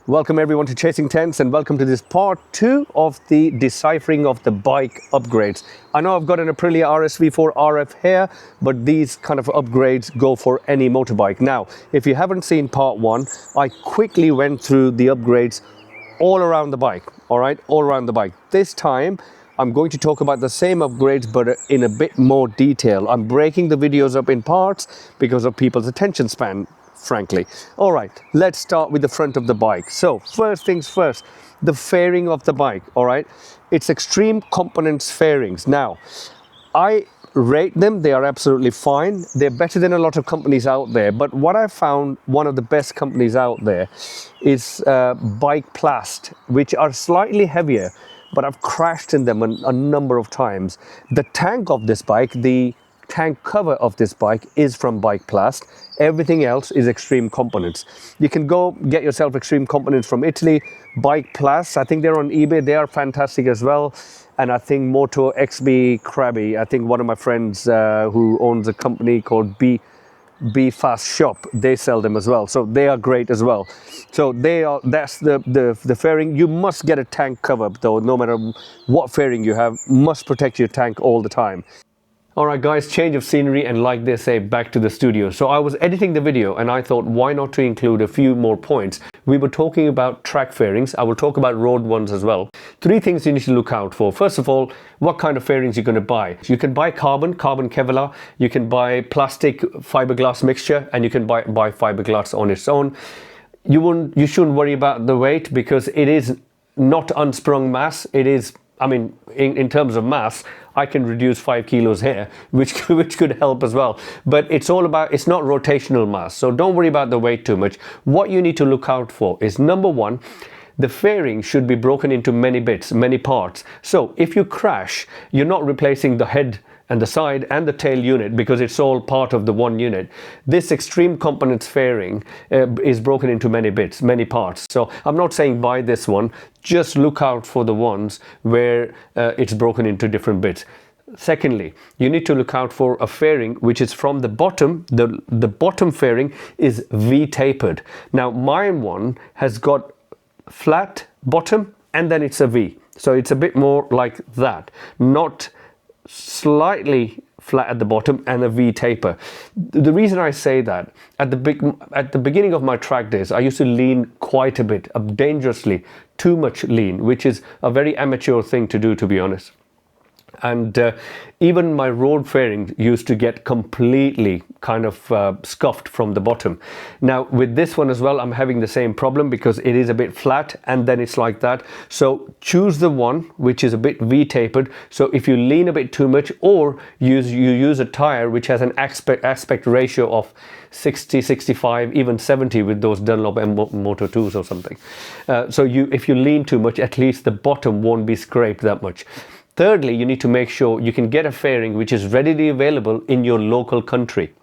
Welcome everyone to Chasing Tents, and welcome to this part 2 of the deciphering of the bike upgrades. I know I've got an Aprilia RSV4 RF here, but these kind of upgrades go for any motorbike. Now, if you haven't seen part 1, I quickly went through the upgrades all around the bike, all right, all around the bike. This time, I'm going to talk about the same upgrades, but in a bit more detail. I'm breaking the videos up in parts because of people's attention span, frankly. All right, let's start with the front of the bike. So first things first, the fairing of the bike. All right, it's Extreme Components fairings. Now, I rate them. They are absolutely fine. They're better than a lot of companies out there. But what I found, one of the best companies out there is Bike Plast, which are slightly heavier, but I've crashed in them a number of times. The tank of this bike, the tank cover of this bike is from Bike Plast. Everything else is Extreme Components. You can go get yourself Extreme Components from Italy. Bike Plast, I think they're on eBay. They are fantastic as well. And I think Moto XB Krabby, I think one of my friends who owns a company called B Fast Shop, they sell them as well, so they are great as well. So they are, that's the fairing. You must get a tank cover though, no matter what fairing you have, must protect your tank all the time. Alright guys, change of scenery, and like they say, back to the studio. So I was editing the video and I thought, why not to include a few more points. We were talking about track fairings. I will talk about road ones as well. 3 things you need to look out for. First of all, what kind of fairings you're going to buy. You can buy carbon Kevlar, you can buy plastic fiberglass mixture, and you can buy fiberglass on its own. You shouldn't worry about the weight because it is not unsprung mass. It is, I mean, in terms of mass, I can reduce 5 kilos here, which could help as well. But it's all about, it's not rotational mass. So don't worry about the weight too much. What you need to look out for is, number 1, the fairing should be broken into many bits, many parts. So if you crash, you're not replacing the head and the side and the tail unit because it's all part of the one unit. This Extreme Components fairing is broken into many bits, many parts. So I'm not saying buy this one, just look out for the ones where it's broken into different bits. Secondly, you need to look out for a fairing which is from the bottom. The bottom fairing is V-tapered. Now mine one has got flat bottom and then it's a V. So it's a bit more like that, not slightly flat at the bottom and a V taper. The reason I say that, at the beginning of my track days, I used to lean quite a bit, dangerously too much lean, which is a very amateur thing to do, to be honest. And even my road fairing used to get completely kind of scuffed from the bottom. Now with this one as well, I'm having the same problem because it is a bit flat and then it's like that. So choose the one which is a bit V-tapered. So if you lean a bit too much, or you use a tire which has an aspect ratio of 60, 65, even 70 with those Dunlop Moto 2s or something. So if you lean too much, at least the bottom won't be scraped that much. Thirdly, you need to make sure you can get a fairing which is readily available in your local country.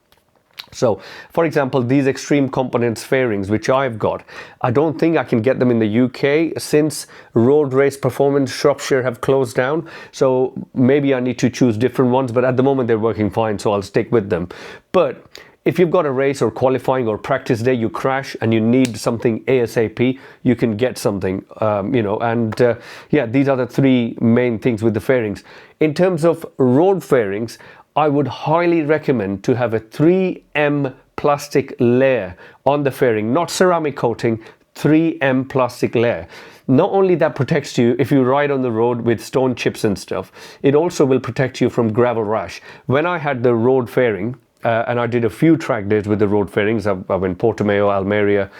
So, for example, these Extreme Components fairings which I've got, I don't think I can get them in the UK since Road Race Performance Shropshire have closed down. So maybe I need to choose different ones, but at the moment they're working fine, so I'll stick with them. But if you've got a race or qualifying or practice day, you crash and you need something ASAP, you can get something, yeah, these are the 3 main things with the fairings. In terms of road fairings, I would highly recommend to have a 3M plastic layer on the fairing, not ceramic coating, 3M plastic layer. Not only that protects you if you ride on the road with stone chips and stuff, it also will protect you from gravel rash. When I had the road fairing, and I did a few track days with the road fairings. I went Portimao, Almeria,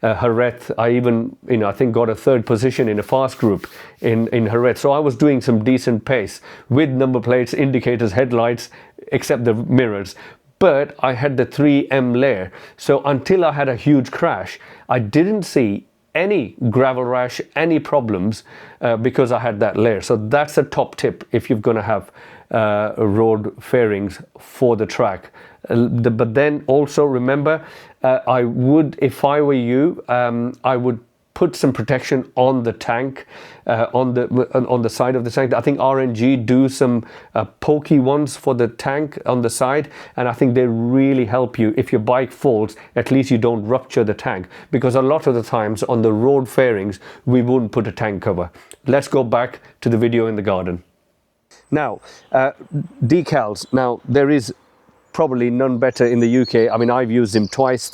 Jerez. I even, I think got a 3rd position in a fast group in Jerez. So I was doing some decent pace with number plates, indicators, headlights, except the mirrors. But I had the 3M layer. So until I had a huge crash, I didn't see any gravel rash, any problems because I had that layer. So that's a top tip if you're going to have road fairings for the track. But then also remember, I would, if I were you, I would put some protection on the tank, on the side of the tank. I think R&G do some pokey ones for the tank on the side, and I think they really help you. If your bike falls, at least you don't rupture the tank, because a lot of the times on the road fairings we wouldn't put a tank cover. Let's go back to the video in the garden. Now, decals. Now, there is probably none better in the UK. I mean, I've used them twice.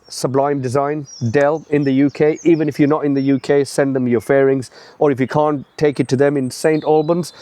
Sublime Design, Dell in the UK. Even if you're not in the UK, send them your fairings, or if you can't take it to them in St Albans,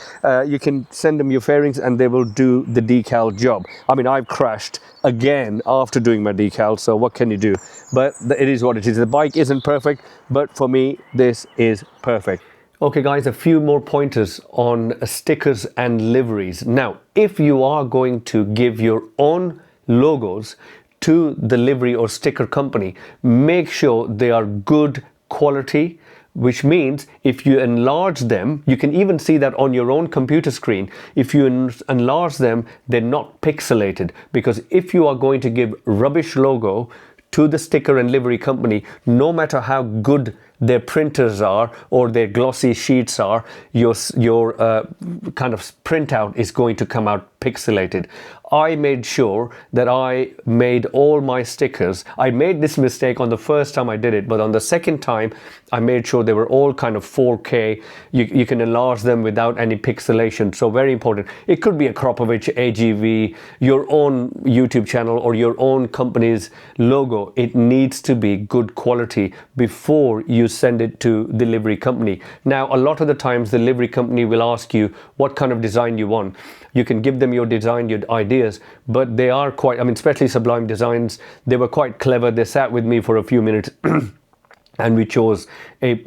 you can send them your fairings and they will do the decal job. I mean, I've crashed again after doing my decal, so what can you do? But it is what it is. The bike isn't perfect, but for me, this is perfect. Okay guys, a few more pointers on stickers and liveries. Now, if you are going to give your own logos to the livery or sticker company, make sure they are good quality, which means if you enlarge them, you can even see that on your own computer screen. If you enlarge them, they're not pixelated, because if you are going to give rubbish logo to the sticker and livery company, no matter how good their printers are or their glossy sheets are, your kind of printout is going to come out pixelated. I made sure that I made all my stickers. I made this mistake on the first time I did it, but on the second time I made sure they were all kind of 4K. You can enlarge them without any pixelation, so very important. It could be a Kropovich, AGV, your own YouTube channel or your own company's logo. It needs to be good quality before you send it to the livery company. Now, a lot of the times the livery company will ask you what kind of design you want. You can give them your design, your ideas, but they are quite, I mean, especially Sublime Designs, they were quite clever. They sat with me for a few minutes and we chose a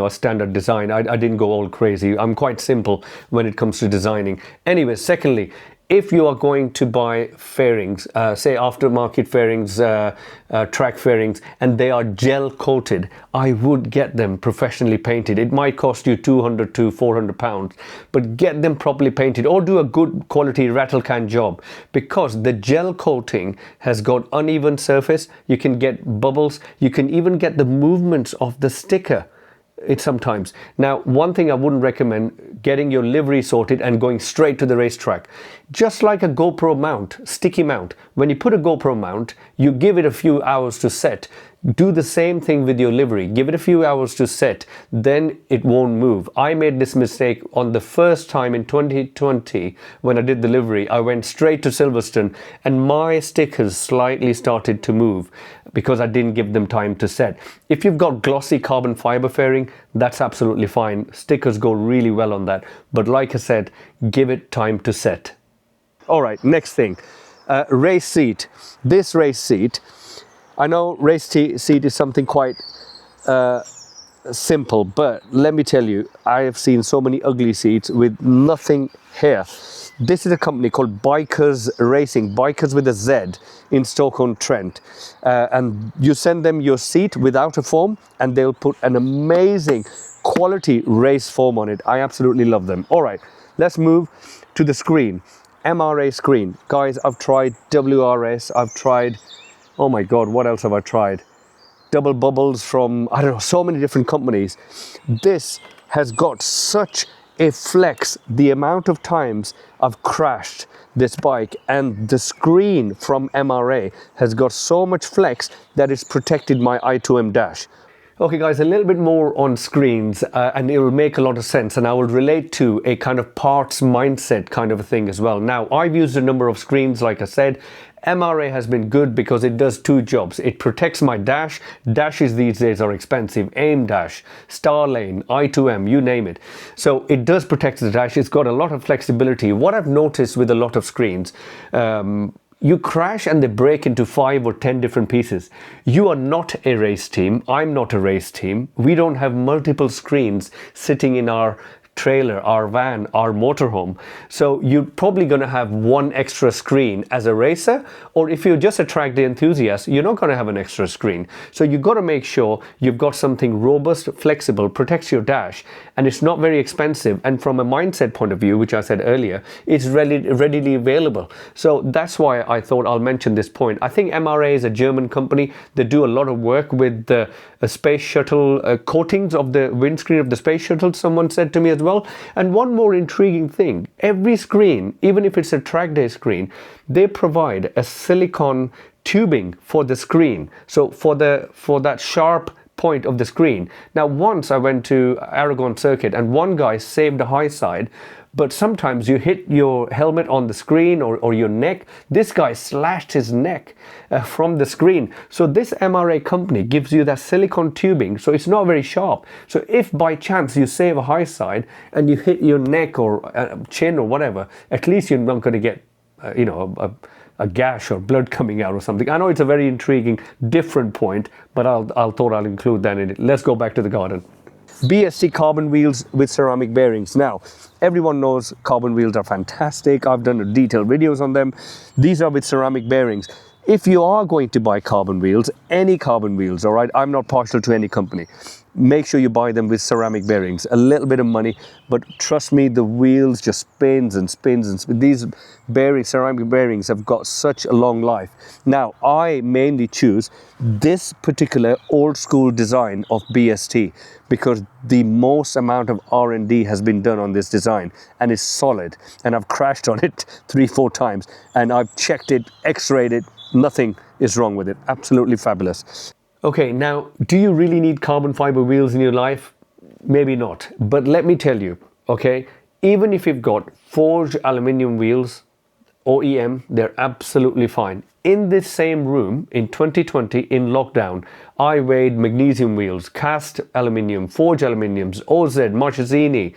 standard design. I didn't go all crazy. I'm quite simple when it comes to designing. Anyway, secondly, if you are going to buy fairings, say aftermarket fairings, track fairings, and they are gel coated, I would get them professionally painted. It might cost you 200 to 400 pounds, but get them properly painted, or do a good quality rattle can job, because the gel coating has got uneven surface. You can get bubbles. You can even get the movements of the sticker. Sometimes. Now, one thing I wouldn't recommend, getting your livery sorted and going straight to the racetrack. Just like a GoPro mount, sticky mount. When you put a GoPro mount, you give it a few hours to set. Do the same thing with your livery. Give it a few hours to set, then it won't move. I made this mistake on the first time in 2020 when I did the livery. I went straight to Silverstone and my stickers slightly started to move because I didn't give them time to set. If you've got glossy carbon fiber fairing, that's absolutely fine. Stickers go really well on that. But like I said, give it time to set. All right, next thing, race seat. This race seat, I know race seat is something quite simple, but let me tell you, I have seen so many ugly seats with nothing here. This is a company called Bikers Racing, Bikers with a Z, in Stoke-on-Trent. And you send them your seat without a foam and they'll put an amazing quality race foam on it. I absolutely love them. All right, let's move to the screen. MRA screen. Guys, I've tried WRS, I've tried, oh my God, what else have I tried? Double bubbles from, I don't know, so many different companies. This has got such a flex. The amount of times I've crashed this bike, and the screen from MRA has got so much flex that it's protected my I2M dash. Okay guys, a little bit more on screens and it will make a lot of sense, and I will relate to a kind of parts mindset kind of a thing as well. Now, I've used a number of screens, like I said. MRA has been good because it does two jobs. It protects my dash. Dashes these days are expensive. Aim dash, Star Lane, I2M, you name it. So it does protect the dash. It's got a lot of flexibility. What I've noticed with a lot of screens, you crash and they break into 5 or 10 different pieces. You are not a race team. I'm not a race team. We don't have multiple screens sitting in our trailer, our van, our motorhome. So you're probably going to have one extra screen as a racer, or if you're just a track day enthusiast, you're not going to have an extra screen. So you've got to make sure you've got something robust, flexible, protects your dash, and it's not very expensive. And from a mindset point of view, which I said earlier, it's readily available. So that's why I thought I'll mention this point. I think MRA is a German company. They do a lot of work with the space shuttle coatings of the windscreen of the space shuttle, someone said to me as well. And one more intriguing thing, every screen, even if it's a track day screen, they provide a silicone tubing for the screen. So for that sharp point of the screen. Now, once I went to Aragon circuit and one guy saved a high side, but sometimes you hit your helmet on the screen or your neck. This guy slashed his neck from the screen. So this MRA company gives you that silicone tubing, so it's not very sharp. So if by chance you save a high side and you hit your neck or chin or whatever, at least you're not going to get a gash or blood coming out or something. I know it's a very intriguing, different point, but I thought I'll include that in it. Let's go back to the garden. BST carbon wheels with ceramic bearings. Now, everyone knows carbon wheels are fantastic. I've done detailed videos on them. These are with ceramic bearings. If you are going to buy carbon wheels, any carbon wheels, all right, I'm not partial to any company, make sure you buy them with ceramic bearings. A little bit of money, but trust me, the wheels just spins and spins and spins. These bearings, ceramic bearings, have got such a long life. Now, I mainly choose this particular old school design of BST because the most amount of R&D has been done on this design and it's solid. And I've crashed on it 3-4 times and I've checked it, x-rayed it, nothing is wrong with it. Absolutely fabulous. Okay, now, do you really need carbon fiber wheels in your life? Maybe not. But let me tell you, okay, even if you've got forged aluminium wheels, OEM, they're absolutely fine. In this same room in 2020, in lockdown, I weighed magnesium wheels, cast aluminium, forged aluminiums, OZ, Marchesini,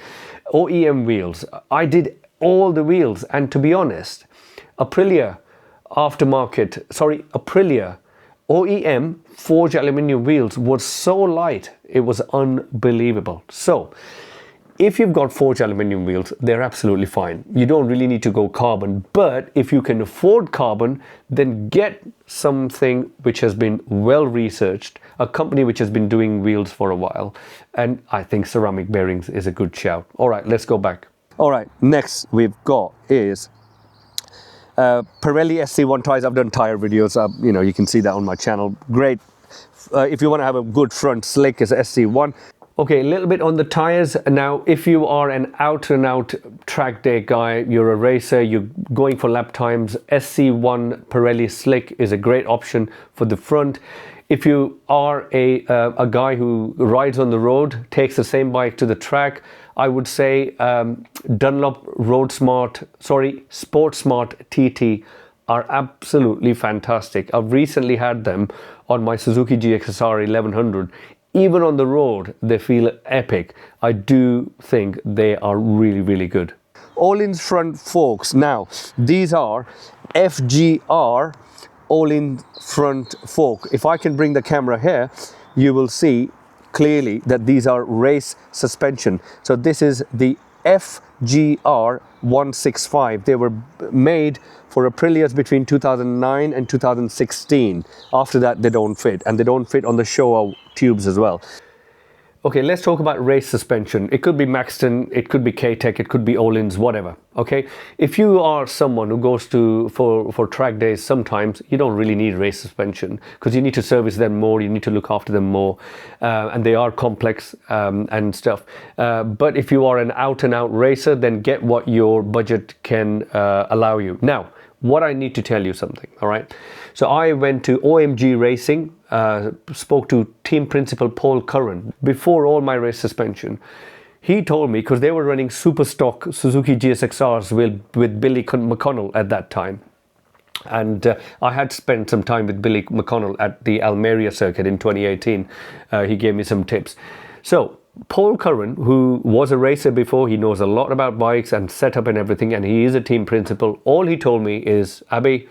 OEM wheels. I did all the wheels, and to be honest, Aprilia OEM forged aluminium wheels was so light, it was unbelievable. So, if you've got forged aluminium wheels, they're absolutely fine. You don't really need to go carbon, but if you can afford carbon, then get something which has been well researched, a company which has been doing wheels for a while, and I think ceramic bearings is a good shout. All right, let's go back. All right, next we've got is Pirelli SC1 tires. I've done tire videos, you can see that on my channel. Great. If you want to have a good front slick, is SC1. Okay, a little bit on the tires. Now, if you are an out and out track day guy, you're a racer, you're going for lap times, SC1 Pirelli slick is a great option for the front. If you are a guy who rides on the road, takes the same bike to the track, I would say Dunlop Sport Smart TT are absolutely fantastic. I've recently had them on my Suzuki GXSR 1100. Even on the road, they feel epic. I do think they are really, really good. Öhlins front forks. Now, these are FGR Öhlins front fork. If I can bring the camera here, you will see clearly that these are race suspension. So this is the FGR 165. They were made for Aprilias between 2009 and 2016. After that, they don't fit, and they don't fit on the Showa tubes as well. Okay, let's talk about race suspension. It could be Maxton, it could be K-Tech, it could be Öhlins, whatever. Okay, if you are someone who goes for track days, sometimes you don't really need race suspension because you need to service them more, you need to look after them more, and they are complex and stuff. But if you are an out and out racer, then get what your budget can allow you. Now, what I need to tell you something, all right? So I went to OMG Racing, spoke to team principal Paul Curran before all my race suspension. He told me, because they were running super stock Suzuki GSXRs with Billy McConnell at that time. And I had spent some time with Billy McConnell at the Almeria circuit in 2018. He gave me some tips. So Paul Curran, who was a racer before, he knows a lot about bikes and setup and everything, and he is a team principal. All he told me is, Abby,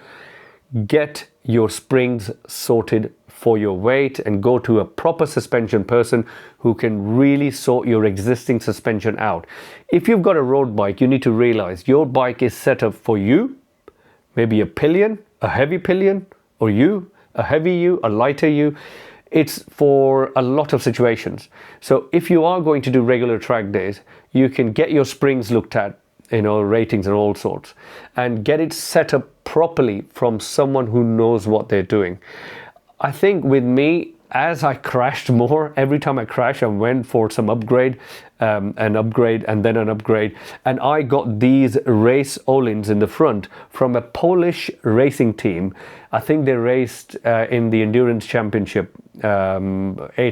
get your springs sorted for your weight and go to a proper suspension person who can really sort your existing suspension out. If you've got a road bike, you need to realize your bike is set up for you, maybe a pillion, a heavy pillion, or you, a heavy you, a lighter you. It's for a lot of situations. So if you are going to do regular track days, you can get your springs looked at, ratings and all sorts, and get it set up properly from someone who knows what they're doing. I think with me, as I crashed more, every time I crashed, I went for some upgrade, an upgrade, and then an upgrade. And I got these race Olins in the front from a Polish racing team. I think they raced in the Endurance Championship, 8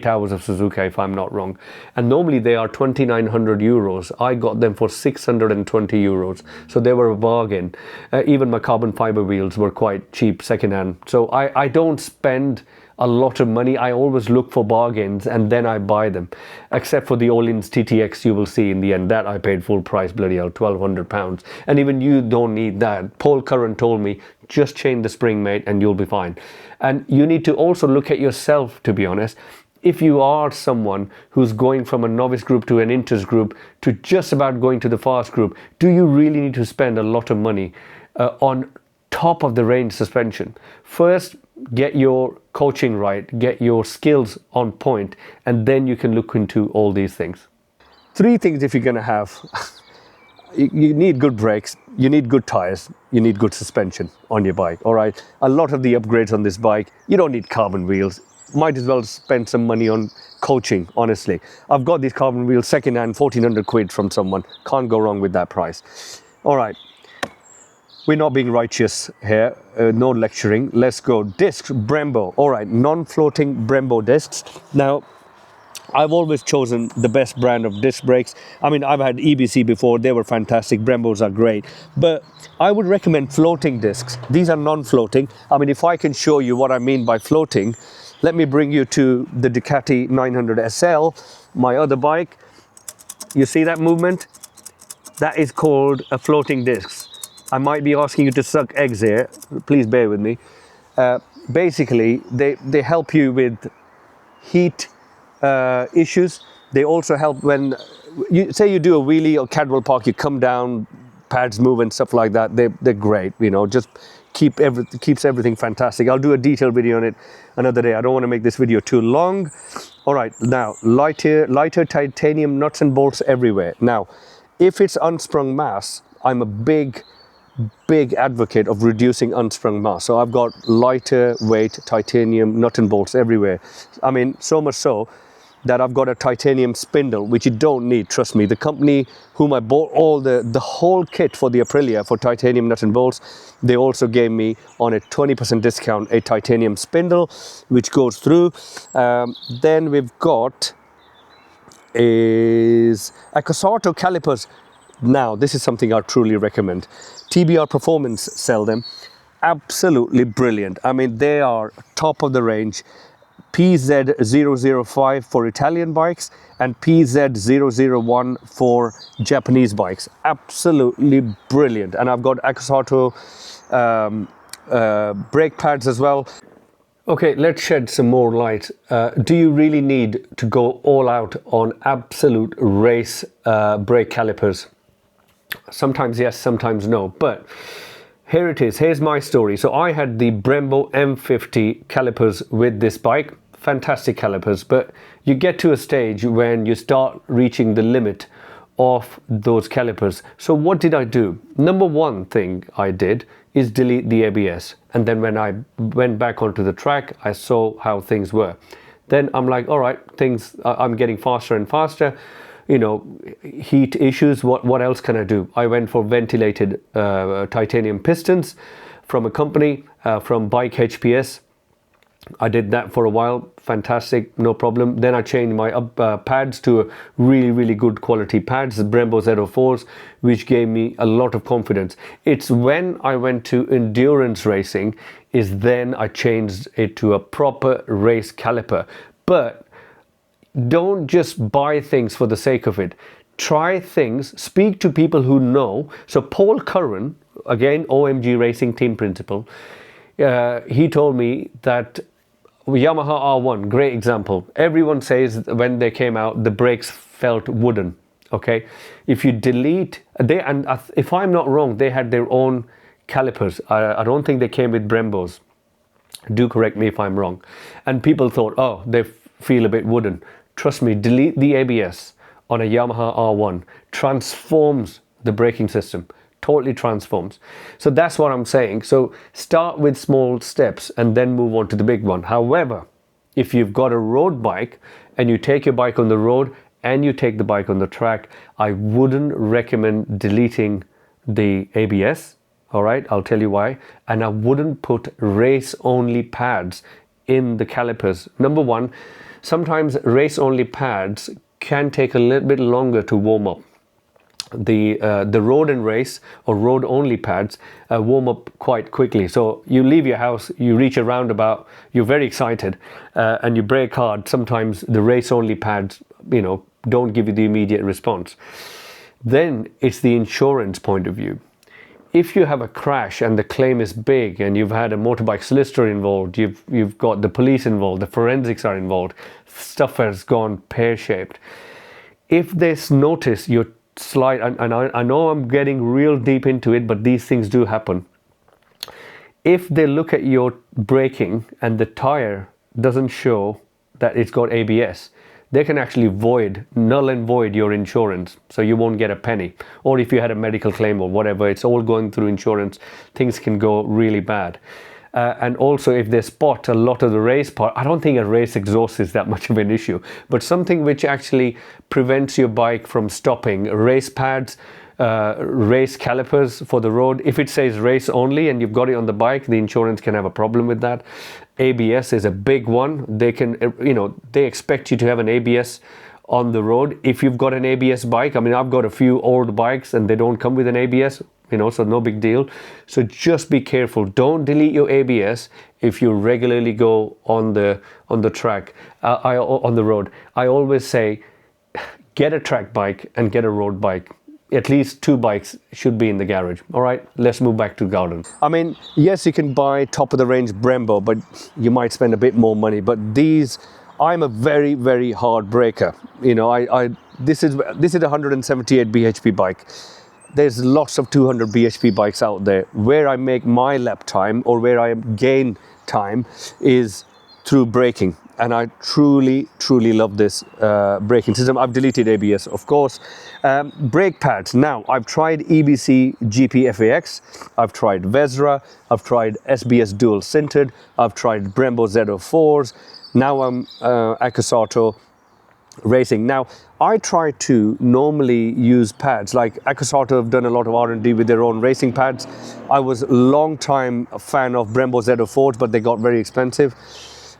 hours of Suzuka, if I'm not wrong. And normally they are 2,900 euros. I got them for 620 euros. So they were a bargain. Even my carbon fiber wheels were quite cheap secondhand. So I don't spend a lot of money. I always look for bargains and then I buy them, except for the Olins TTX. You will see in the end that I paid full price, bloody hell, £1,200. And even you don't need that. Paul Curran told me, just change the spring, mate, and you'll be fine. And you need to also look at yourself, to be honest. If you are someone who's going from a novice group to an inters group to just about going to the fast group, do you really need to spend a lot of money on top of the range suspension? First, get your coaching right, get your skills on point, and then you can look into all these things. 3 things if you're going to have. You need good brakes, you need good tires, you need good suspension on your bike, all right? A lot of the upgrades on this bike, you don't need carbon wheels. Might as well spend some money on coaching, honestly. I've got these carbon wheels second-hand, 1,400 quid from someone. Can't go wrong with that price. All right. We're not being righteous here, no lecturing. Let's go. Discs, Brembo. All right, non-floating Brembo discs. Now, I've always chosen the best brand of disc brakes. I mean, I've had EBC before. They were fantastic. Brembos are great. But I would recommend floating discs. These are non-floating. I mean, if I can show you what I mean by floating, let me bring you to the Ducati 900 SL, my other bike. You see that movement? That is called a floating disc. I might be asking you to suck eggs here. Please bear with me. Basically, they help you with heat issues. They also help when you say you do a wheelie or Cadwell Park, you come down, pads move and stuff like that. They're great. Just keeps everything fantastic. I'll do a detailed video on it another day. I don't want to make this video too long. All right, now lighter titanium nuts and bolts everywhere. Now, if it's unsprung mass, I'm a big advocate of reducing unsprung mass. So I've got lighter weight titanium nut and bolts everywhere. I mean, so much so that I've got a titanium spindle, which you don't need, trust me. The company whom I bought all the whole kit for the Aprilia for titanium nut and bolts, they also gave me on a 20% discount a titanium spindle, which goes through. Then we've got is Accossato calipers. Now, this is something I truly recommend. TBR Performance sell them. Absolutely brilliant. I mean, they are top of the range. PZ005 for Italian bikes and PZ001 for Japanese bikes. Absolutely brilliant. And I've got Accossato brake pads as well. Okay, let's shed some more light. Do you really need to go all out on absolute race brake calipers? Sometimes yes, sometimes no, but here it is. Here's my story. So I had the Brembo M50 calipers with this bike. Fantastic calipers, but you get to a stage when you start reaching the limit of those calipers. So what did I do? Number one thing I did is delete the ABS. And then when I went back onto the track, I saw how things were. Then I'm like, all right, I'm getting faster and faster. Heat issues, what else can I do? I went for ventilated titanium pistons from a company, from Bike HPS. I did that for a while, fantastic, no problem. Then I changed my pads to a really good quality pads, the Brembo Z04s, which gave me a lot of confidence. It's when I went to endurance racing, is then I changed it to a proper race caliper. But don't just buy things for the sake of it. Try things, speak to people who know. So Paul Curran, again, OMG Racing Team Principal, he told me that Yamaha R1, great example. Everyone says when they came out, the brakes felt wooden. Okay, if you delete, if I'm not wrong, they had their own calipers. I don't think they came with Brembos. Do correct me if I'm wrong. And people thought, oh, they feel a bit wooden. Trust me, delete the ABS on a Yamaha R1 transforms the braking system. Totally transforms. So that's what I'm saying. So start with small steps and then move on to the big one. However, if you've got a road bike and you take your bike on the road and you take the bike on the track, I wouldn't recommend deleting the ABS. All right, I'll tell you why. And I wouldn't put race only pads in the calipers. Number one, sometimes race only pads can take a little bit longer to warm up. The road and race or road only pads warm up quite quickly. So you leave your house, you reach a roundabout, you're very excited, and you brake hard. Sometimes the race only pads, don't give you the immediate response. Then it's the insurance point of view. If you have a crash and the claim is big and you've had a motorbike solicitor involved, you've got the police involved, the forensics are involved, stuff has gone pear-shaped. If they notice your slide, and I know I'm getting real deep into it, but these things do happen. If they look at your braking and the tire doesn't show that it's got ABS, they can actually null and void your insurance, so you won't get a penny. Or if you had a medical claim or whatever, it's all going through insurance, things can go really bad. And also if they spot a lot of the race part, I don't think a race exhaust is that much of an issue, but something which actually prevents your bike from stopping, race pads, race calipers for the road. If it says race only and you've got it on the bike, the insurance can have a problem with that. ABS is a big one. They can, they expect you to have an ABS on the road. If you've got an ABS bike, I've got a few old bikes and they don't come with an ABS, so no big deal. So just be careful. Don't delete your ABS if you regularly go on the track, on the road. I always say, get a track bike and get a road bike. At least 2 bikes should be in the garage. All right, let's move back to garden. Yes, you can buy top of the range Brembo, but you might spend a bit more money. But these, I'm a very, very hard braker. This is a 178 bhp bike. There's lots of 200 bhp bikes out there. Where I make my lap time or where I gain time is through braking. And I truly, truly love this braking system. I've deleted ABS, of course. Brake pads. Now, I've tried EBC GPFAX. I've tried Vezra. I've tried SBS dual sintered. I've tried Brembo Z04s. Now I'm Accossato racing. Now, I try to normally use pads. Like Accossato have done a lot of R&D with their own racing pads. I was a long time a fan of Brembo Z04s, but they got very expensive.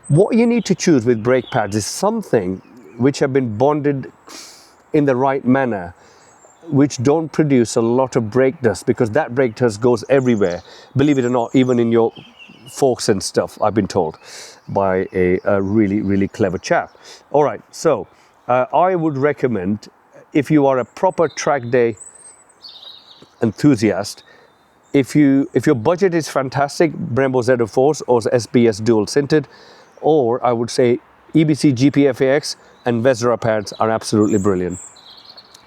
What you need to choose with brake pads is something which have been bonded in the right manner, which don't produce a lot of brake dust, because that brake dust goes everywhere. Believe it or not, even in your forks and stuff, I've been told by a really, really clever chap. All right, so I would recommend, if you are a proper track day enthusiast, if your budget is fantastic, Brembo Z04s or SBS dual sintered, or I would say EBC GPFAX and Vezra pads are absolutely brilliant.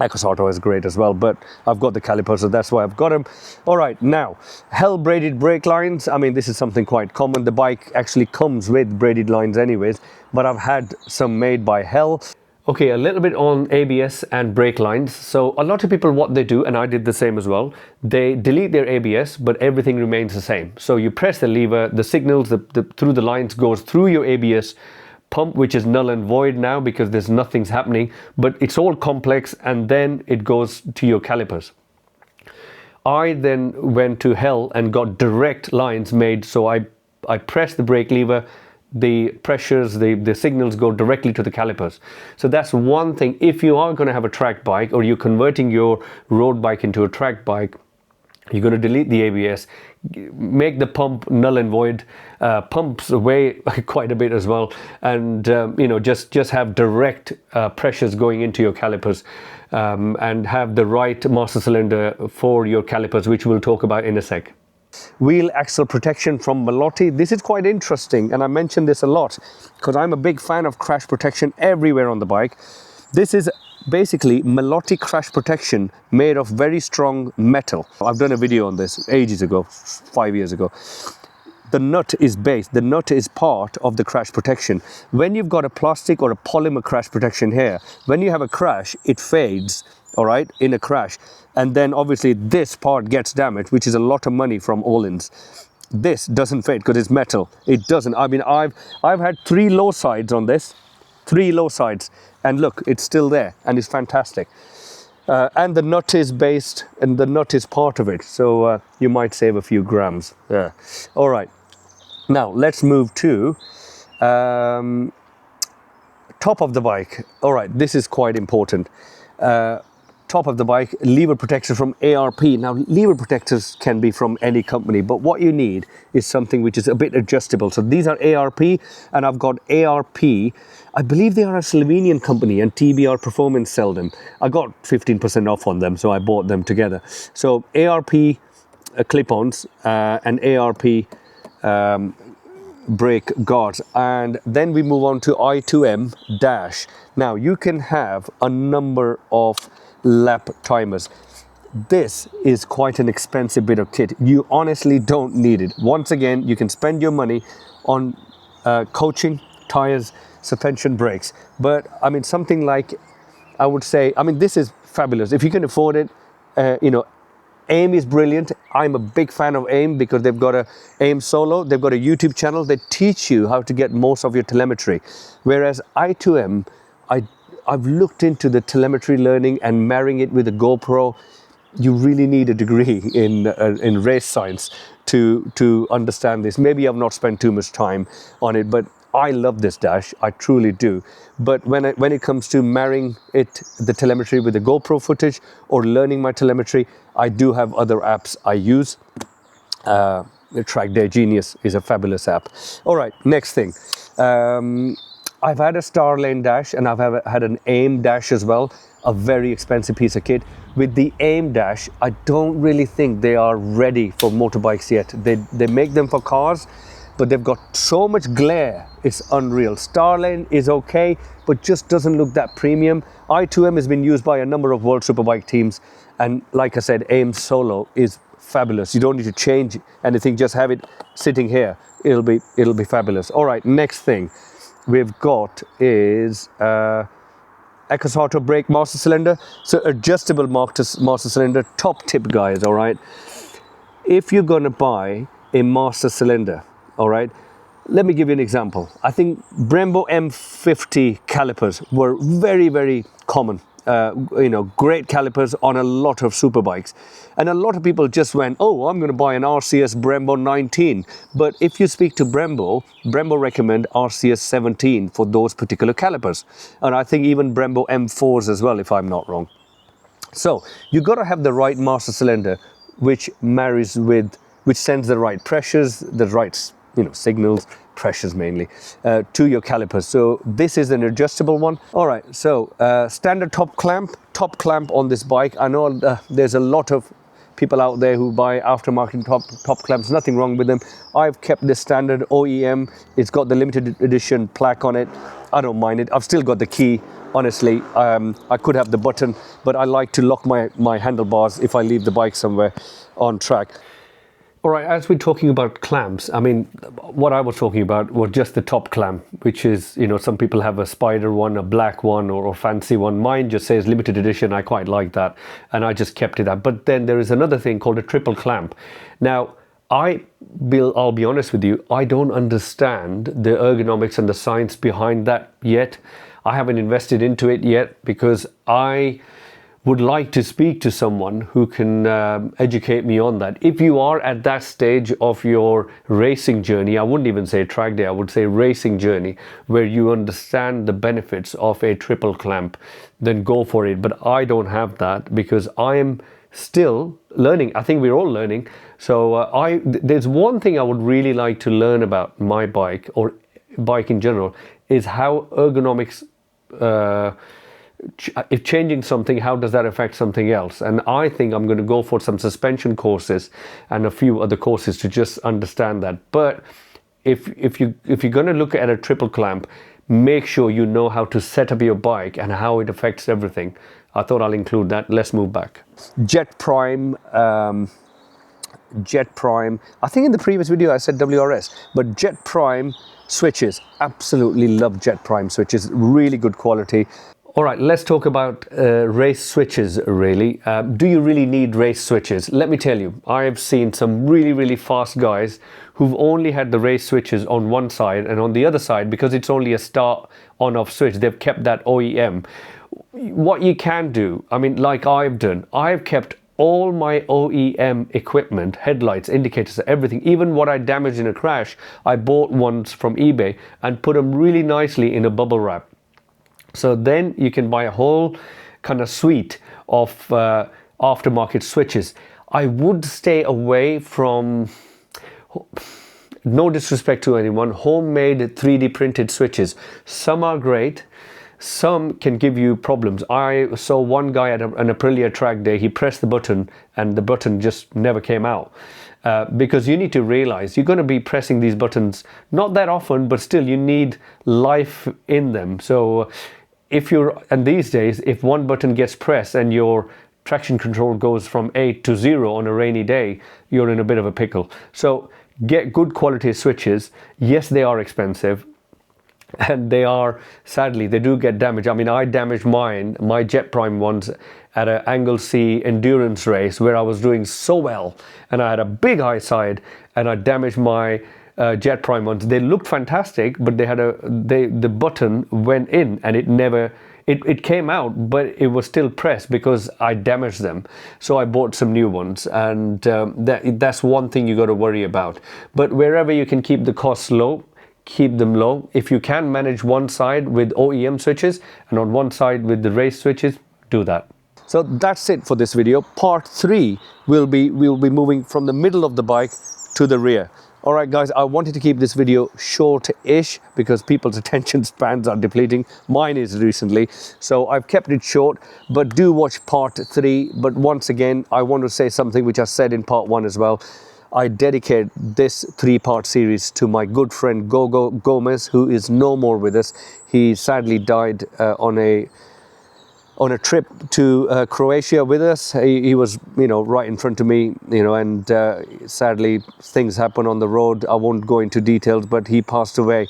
Accossato is great as well, but I've got the calipers, so that's why I've got them. All right, now, Hell braided brake lines. This is something quite common. The bike actually comes with braided lines anyways, but I've had some made by Hell. Okay, a little bit on ABS and brake lines. So a lot of people, what they do, and I did the same as well, they delete their ABS, but everything remains the same. So you press the lever, the signals through the lines goes through your ABS pump, which is null and void now because nothing's happening, but it's all complex, and then it goes to your calipers. I then went to Hell and got direct lines made, so I press the brake lever, the pressures, the signals go directly to the calipers. So that's one thing. If you are going to have a track bike or you're converting your road bike into a track bike, you're going to delete the ABS, make the pump null and void, pumps away quite a bit as well, and just have direct pressures going into your calipers, and have the right master cylinder for your calipers, which we'll talk about in a sec. Wheel axle protection from Melotti. This is quite interesting, and I mention this a lot because I'm a big fan of crash protection everywhere on the bike. This is basically Melotti crash protection made of very strong metal. I've done a video on this ages ago, 5 years ago. The nut is part of the crash protection. When you've got a plastic or a polymer crash protection here, when you have a crash, it fades, all right, in a crash. And then obviously this part gets damaged, which is a lot of money from Öhlins. This doesn't fade because it's metal. It doesn't. I mean, I've had 3 low sides on this, 3 low sides, and look, it's still there, and it's fantastic. And the nut is based, and the nut is part of it, so you might save a few grams. Yeah. All right. Now let's move to top of the bike. All right, this is quite important. Top of the bike, lever protector from ARP. Now, lever protectors can be from any company, but what you need is something which is a bit adjustable. So these are ARP, and I've got ARP. I believe they are a Slovenian company, and TBR Performance sell them. I got 15% off on them, so I bought them together. So ARP clip-ons and ARP brake guards, and then we move on to I2M dash. Now you can have a number of lap timers. This is quite an expensive bit of kit. You honestly don't need it. Once again, you can spend your money on coaching, tires, suspension, brakes, but I mean something like, I would say, I mean this is fabulous if you can afford it. You know, AIM is brilliant. I'm a big fan of AIM because they've got a AIM Solo. They've got a YouTube channel that teach you how to get most of your telemetry. Whereas I2M, I've looked into the telemetry learning and marrying it with a GoPro. You really need a degree in race science to understand this. Maybe I've not spent too much time on it, but I love this dash. I truly do. But when it comes to marrying the telemetry with the GoPro footage or learning my telemetry, I do have other apps I use. Track Day Genius is a fabulous app. All right, next thing. I've had a Starlane dash, and I've had an AIM dash as well, a very expensive piece of kit. With the AIM dash, I don't really think they are ready for motorbikes yet. They make them for cars, but they've got so much glare, it's unreal. Starlane is okay, but just doesn't look that premium. I2M has been used by a number of World Superbike teams, and like I said, AIM Solo is fabulous. You don't need to change anything, just have it sitting here. It'll be fabulous. All right, next thing we've got is Accossato Brake master cylinder. So adjustable master cylinder, top tip guys, all right? If you're gonna buy a master cylinder, all right, let me give you an example. I think Brembo M50 calipers were very, very common. You know, great calipers on a lot of superbikes, and a lot of people just went, oh, I'm going to buy an RCS Brembo 19. But if you speak to Brembo recommend RCS 17 for those particular calipers, and I think even Brembo M4s as well, if I'm not wrong. So you got to have the right master cylinder, which marries with, which sends the right pressures, the right, you know, signals, pressures mainly, to your calipers. So this is an adjustable one. All right, so standard top clamp on this bike. I know there's a lot of people out there who buy aftermarket top clamps. Nothing wrong with them. I've kept this standard OEM. It's got the limited edition plaque on it. I don't mind it. I've still got the key. Honestly, I could have the button, but I like to lock my handlebars if I leave the bike somewhere on track. All right, as we're talking about clamps, I mean, what I was talking about was just the top clamp, which is, you know, some people have a spider one, a black one, or a fancy one. Mine just says limited edition. I quite like that, and I just kept it up. But then there is another thing called a triple clamp. Now, I'll be honest with you, I don't understand the ergonomics and the science behind that yet. I haven't invested into it yet because I would like to speak to someone who can educate me on that. If you are at that stage of your racing journey, I wouldn't even say track day, I would say racing journey, where you understand the benefits of a triple clamp, then go for it. But I don't have that because I am still learning. I think we're all learning. So there's one thing I would really like to learn about my bike, or bike in general, is how ergonomics if changing something, how does that affect something else? And I think I'm going to go for some suspension courses and a few other courses to just understand that. But if you're going to look at a triple clamp, make sure you know how to set up your bike and how it affects everything. I thought I'll include that. Let's move back. Jet Prime. I think in the previous video I said WRS, but Jet Prime switches. Absolutely love Jet Prime switches. Really good quality. All right, let's talk about race switches, really. Do you really need race switches? Let me tell you, I have seen some really fast guys who've only had the race switches on one side, and on the other side, because it's only a start on-off switch, they've kept that OEM. What you can do, I mean, like I've done, I've kept all my OEM equipment, headlights, indicators, everything, even what I damaged in a crash, I bought ones from eBay and put them really nicely in a bubble wrap. So then you can buy a whole kind of suite of aftermarket switches. I would stay away from, no disrespect to anyone, homemade 3D printed switches. Some are great. Some can give you problems. I saw one guy at an Aprilia track day, he pressed the button and the button just never came out. Because you need to realize you're going to be pressing these buttons not that often, but still you need life in them. So and these days, if one button gets pressed and your traction control goes from 8 to 0 on a rainy day, you're in a bit of a pickle. So get good quality switches. Yes, they are expensive. And they are, sadly, they do get damaged. I mean, I damaged my Jet Prime ones at an Angle C endurance race where I was doing so well. And I had a big high side and I damaged my Jet Prime ones. They looked fantastic, but they had the button went in and it came out, but it was still pressed because I damaged them. So I bought some new ones, and that's one thing you got to worry about. But wherever you can keep the costs low, keep them low. If you can manage one side with OEM switches and on one side with the race switches, do that. So that's it for this video. Part 3 we'll be moving from the middle of the bike to the rear. All right, guys, I wanted to keep this video short-ish because people's attention spans are depleting. Mine is recently, so I've kept it short, but do watch part 3. But once again, I want to say something which I said in part 1 as well. I dedicate this 3-part series to my good friend Gogo Gomez, who is no more with us. He sadly died on a trip to Croatia with us. He was, right in front of me, and sadly things happen on the road. I won't go into details, but he passed away.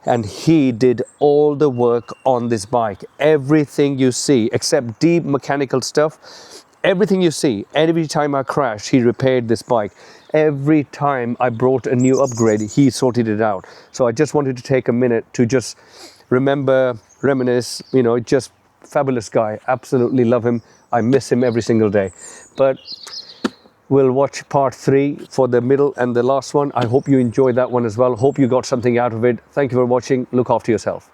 And he did all the work on this bike. Everything you see, except deep mechanical stuff, everything you see, every time I crashed, he repaired this bike. Every time I brought a new upgrade, he sorted it out. So I just wanted to take a minute to just reminisce, just fabulous guy. Absolutely love him. I miss him every single day. But we'll watch part 3 for the middle and the last one. I hope you enjoyed that one as well. Hope you got something out of it. Thank you for watching. Look after yourself.